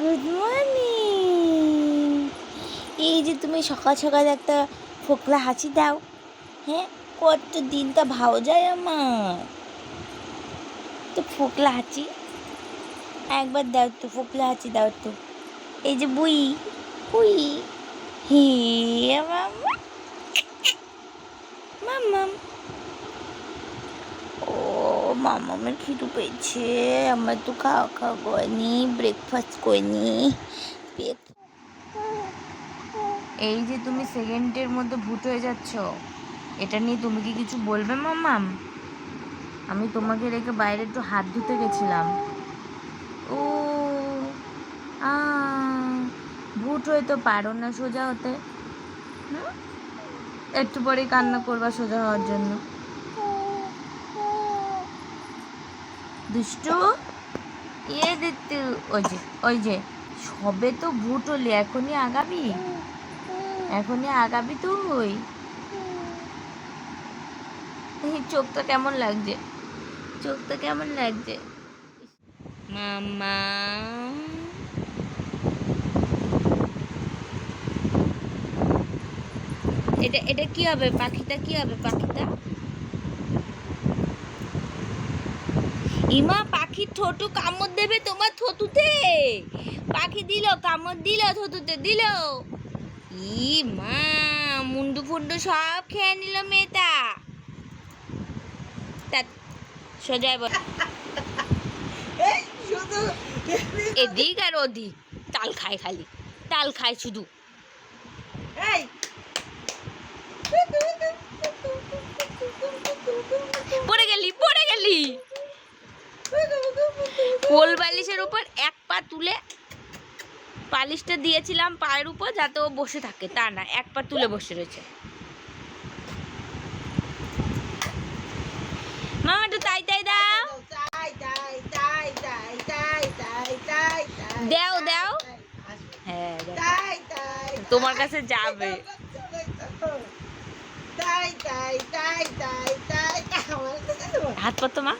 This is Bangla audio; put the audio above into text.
Good morning. এই যে তুমি সকাল সকাল একটা ফোকলা হাসি দাও। হ্যাঁ, কত দিনটা ভালো যায় আমার। তো ফোকলা হাসি একবার দাও, তো ফোকলা হাসি দাও তো। এই যে বুই বুই, হে মাম্মা মাম্মাম। ও মামামের খিদে পেয়েছে, আমার তো খাওয়া খাওয়া করিনি, ব্রেকফাস্ট করিনি। এই যে তুমি সেকেন্ডের মধ্যে ভূত হয়ে যাচ্ছ, এটা নিয়ে তুমি কি কিছু বলবে মাম্মাম? আমি তোমাকে রেখে বাইরে একটু হাত ধুতে গেছিলাম। ও আ ভূত হয়ে তো পারো না সোজা হতে। একটু পরেই কান্না করবা সোজা হওয়ার জন্য। দুষ্টু এ দিতু, ওই যে সবে তো ভূত হলি, এখনই আগাবি, এখনই আগাবি তুই। চোখটা কেমন লাগছে, চোখটা কেমন লাগছে মাম্মা? এটা এটা কি হবে পাখিটা, কি হবে পাখিটা? ইমা পাখির ঠোঁটু কামড় দেবে তোমার থতুতে। পাখি দিল, কামড় দিল, থতুতে দিল। ই মা, মুন্ডু ফুন্ডু সব খেয়ে নিল মেয়েটা। সোজা বল, এদিক আর ওদিক তাল খায়, খালি তাল খায় শুধু। পড়ে গেলি, পড়ে গেলি। কোল বালিশের উপর এক পা তুলে, পালিশটা দিয়েছিলাম পায়ের উপর যাতে ও বসে থাকে, তা না, এক পা তুলে বসে রয়েছে। মামা একটু তাই তাই দাও, দাও দাও। হ্যাঁ তোমার কাছে যাবে। হাত পাতো মা।